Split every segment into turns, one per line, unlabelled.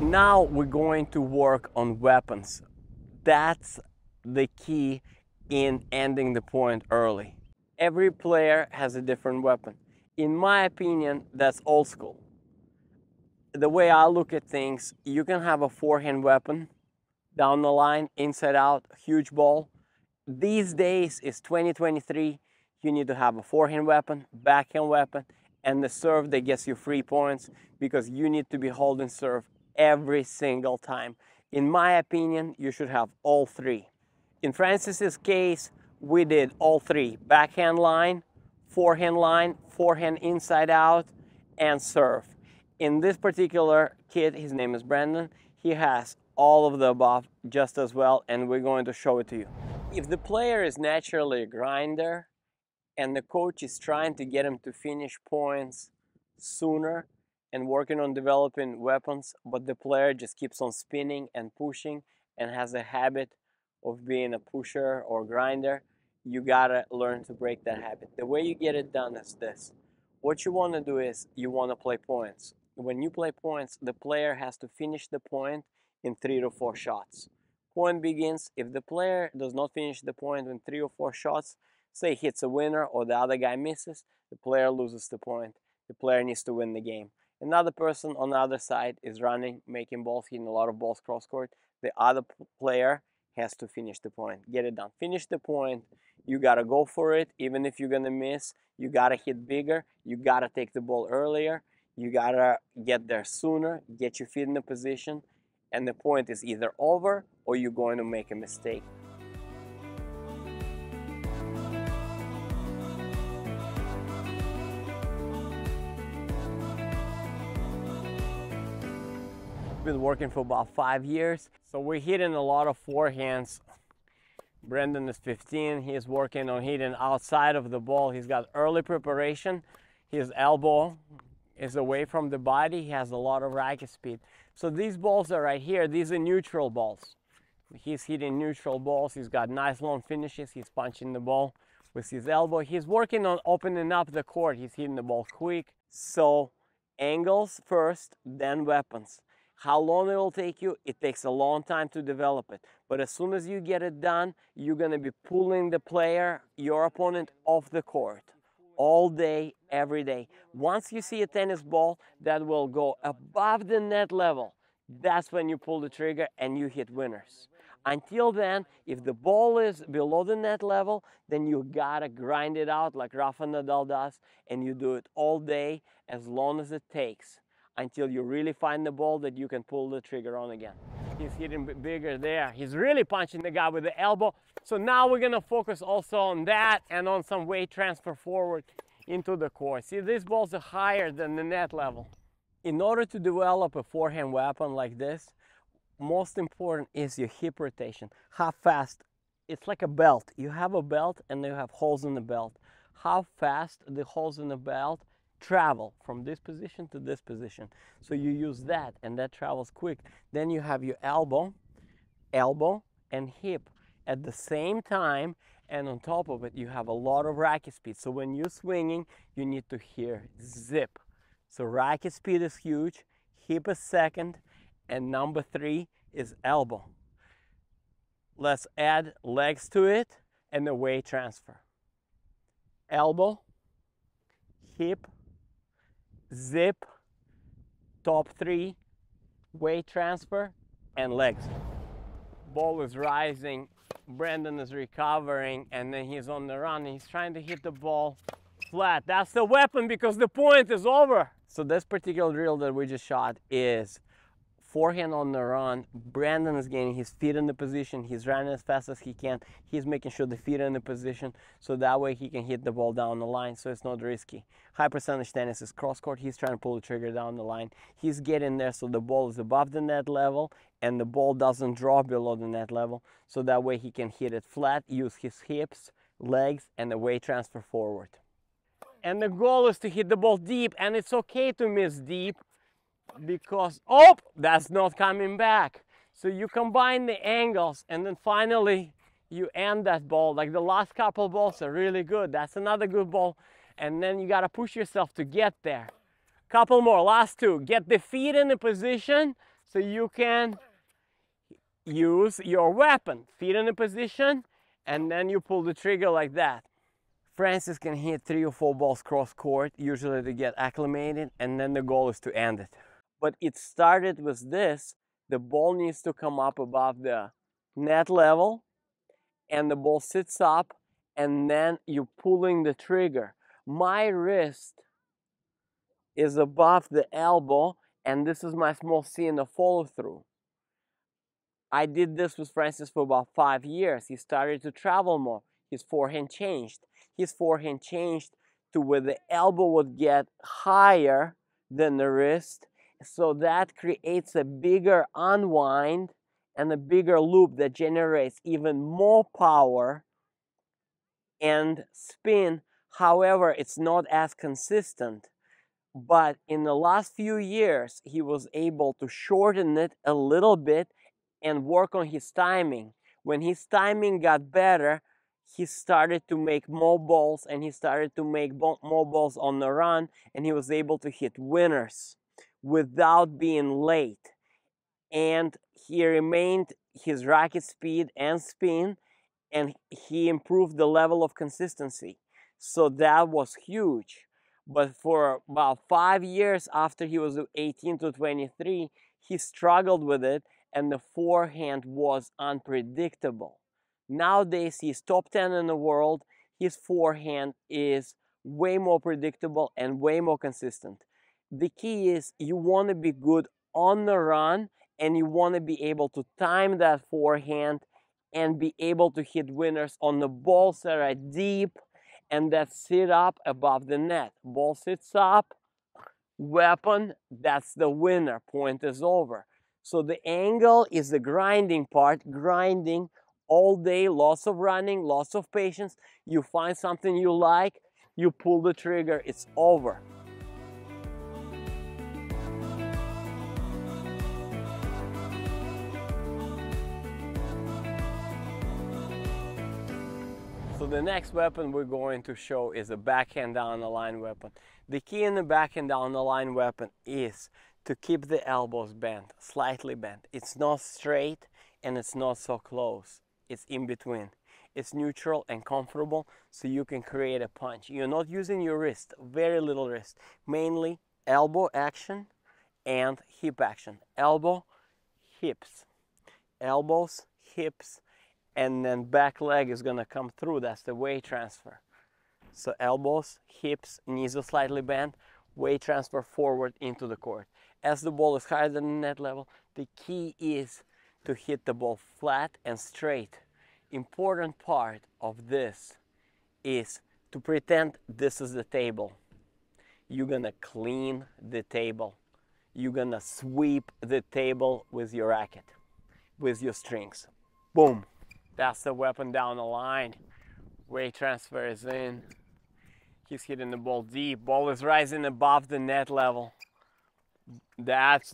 Now we're going to work on weapons. That's the key in ending the point early. Every player has a different weapon. In my opinion, that's old school. The way I look at things, you can have a forehand weapon down the line, inside out, huge ball. These days is 2023. You need to have a forehand weapon, backhand weapon, and the serve that gets you 3 points, because you need to be holding serve every single time. In my opinion, you should have all three. In Francis's case, we did all three: backhand line, forehand inside out, and serve. In this particular kid, his name is Brandon, he has all of the above just as well, and we're going to show it to you. If the player is naturally a grinder and the coach is trying to get him to finish points sooner and working on developing weapons, but the player just keeps on spinning and pushing and has a habit of being a pusher or grinder, you gotta learn to break that habit. The way you get it done is this. What you want to do is you want to play points. When you play points, the player has to finish the point in 3 to 4 shots. Point begins. If the player does not finish the point in 3 or 4 shots, say hits a winner or the other guy misses, the player loses the point. The player needs to win the game. Another person on the other side is running, making balls, hitting a lot of balls cross court. The other player has to finish the point. Get it done. Finish the point. You gotta go for it. Even if you're gonna miss, you gotta hit bigger. You gotta take the ball earlier. You gotta get there sooner, get your feet in the position, and the point is either over or you're going to make a mistake. Been working for about 5 years, so we're hitting a lot of forehands. Brendan is 15. He's working on hitting outside of the ball. He's got early preparation. His elbow is away from the body. He has a lot of racket speed. So these balls are right here. These are neutral balls. He's hitting neutral balls. He's got nice long finishes. He's punching the ball with his elbow. He's working on opening up the court. He's hitting the ball quick. So angles first, then weapons. How long it will take you? It takes a long time to develop it. But as soon as you get it done, you're going to be pulling the player, your opponent, off the court all day, every day. Once you see a tennis ball that will go above the net level, that's when you pull the trigger and you hit winners. Until then, if the ball is below the net level, then you gotta grind it out like Rafa Nadal does, and you do it all day, as long as it takes, until you really find the ball that you can pull the trigger on again. He's hitting bigger there. He's really punching the guy with the elbow. So now we're gonna focus also on that and on some weight transfer forward into the court. See, these balls are higher than the net level. In order to develop a forehand weapon like this, most important is your hip rotation. How fast? It's like a belt. You have a belt and you have holes in the belt. How fast the holes in the belt travel from this position to this position. So you use that, and that travels quick. Then you have your elbow, and hip at the same time, and on top of it you have a lot of racket speed. So when you're swinging, you need to hear zip. So racket speed is huge, hip is second, and number 3 is elbow. Let's add legs to it and the weight transfer. Elbow, hip, zip, top 3, weight transfer, and legs. Ball is rising, Brandon is recovering, and then he's on the run. He's trying to hit the ball flat. That's the weapon, because the point is over. So this particular drill that we just shot is forehand on the run. Brandon is getting his feet in the position. He's running as fast as he can. He's making sure the feet are in the position, so that way he can hit the ball down the line, so it's not risky. High percentage tennis is cross court. He's trying to pull the trigger down the line. He's getting there so the ball is above the net level and the ball doesn't drop below the net level, so that way he can hit it flat, use his hips, legs, and the weight transfer forward. And the goal is to hit the ball deep, and it's okay to miss deep, because, oh, that's not coming back. So you combine the angles, and then finally you end that ball. Like the last couple balls are really good. That's another good ball. And then you got to push yourself to get there. Couple more, last 2. Get the feet in the position So you can use your weapon, feet in a position, and then you pull the trigger like that. Francis can hit 3 or 4 balls cross court, usually to get acclimated, and then the goal is to end it. But it started with this. The ball needs to come up above the net level, and the ball sits up, and then you're pulling the trigger. My wrist is above the elbow, and this is my small C in the follow through. I did this with Francis for about 5 years. He started to travel more. His forehand changed. His forehand changed to where the elbow would get higher than the wrist. So that creates a bigger unwind and a bigger loop that generates even more power and spin. However, it's not as consistent. But in the last few years, he was able to shorten it a little bit and work on his timing. When his timing got better, he started to make more balls, and he started to make more balls on the run, and he was able to hit winners without being late. And he remained his racket speed and spin, and he improved the level of consistency. So that was huge. But for about 5 years after he was 18 to 23, he struggled with it, and the forehand was unpredictable. Nowadays, he's top 10 in the world. His forehand is way more predictable and way more consistent. The key is you want to be good on the run, and you want to be able to time that forehand and be able to hit winners on the balls that are deep and that sit up above the net. Ball sits up, weapon, that's the winner. Point is over. So the angle is the grinding part, grinding all day, lots of running, lots of patience. You find something you like, you pull the trigger, it's over. So the next weapon we're going to show is a backhand down the line weapon. The key in the backhand down the line weapon is to keep the elbows bent, slightly bent. It's not straight and it's not so close. It's in between. It's neutral and comfortable, so you can create a punch. You're not using your wrist, very little wrist. Mainly elbow action and hip action. Elbow, hips. Elbows, hips, and then back leg is gonna come through. That's the weight transfer. So elbows, hips, knees are slightly bent, weight transfer forward into the court. As the ball is higher than the net level, the key is to hit the ball flat and straight. Important part of this is to pretend this is the table. You're gonna clean the table. You're gonna sweep the table with your racket, with your strings. Boom. That's the weapon down the line. Weight transfer is in. He's hitting the ball deep. Ball is rising above the net level. That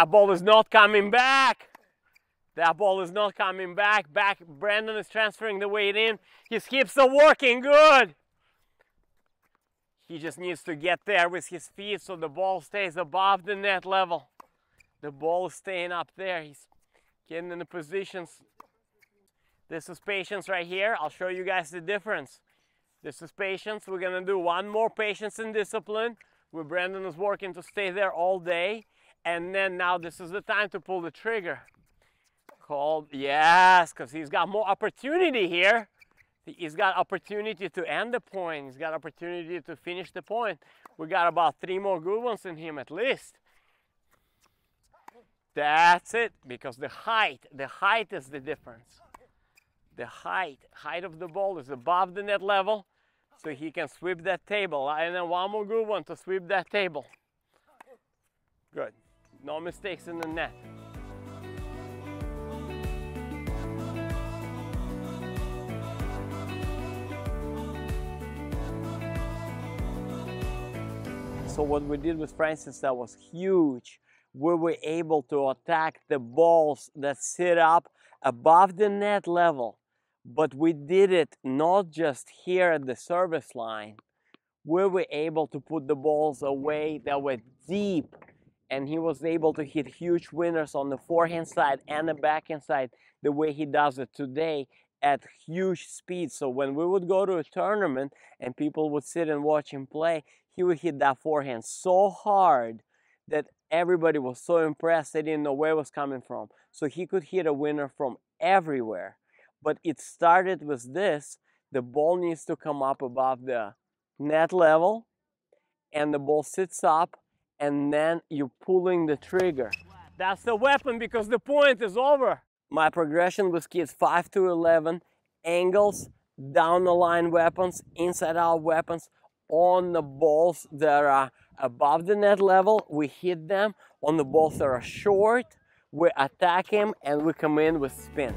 ball is not coming back. That ball is not coming back. Brandon is transferring the weight in. His hips are working good. He just needs to get there with his feet so the ball stays above the net level. The ball is staying up there. He's getting in the positions. This is patience right here. I'll show you guys the difference. This is patience. We're gonna do one more patience and discipline where Brandon is working to stay there all day. And then now this is the time to pull the trigger. Called, yes, because he's got more opportunity here. He's got opportunity to end the point. He's got opportunity to finish the point. We got about 3 more good ones in him at least. That's it, because the height is the difference. The height of the ball is above the net level, so he can sweep that table. And then one more good one to sweep that table. Good. No mistakes in the net. So what we did with Francis, that was huge. We were able to attack the balls that sit up above the net level. But we did it not just here at the service line. We were able to put the balls away that were deep and he was able to hit huge winners on the forehand side and the backhand side the way he does it today at huge speed. So when we would go to a tournament and people would sit and watch him play, he would hit that forehand so hard that everybody was so impressed they didn't know where it was coming from. So he could hit a winner from everywhere. But it started with this: the ball needs to come up above the net level, and the ball sits up, and then you're pulling the trigger. That's the weapon, because the point is over. My progression with kids 5 to 11, angles, down the line weapons, inside out weapons. On the balls that are above the net level, we hit them. On the balls that are short, we attack him and we come in with spin.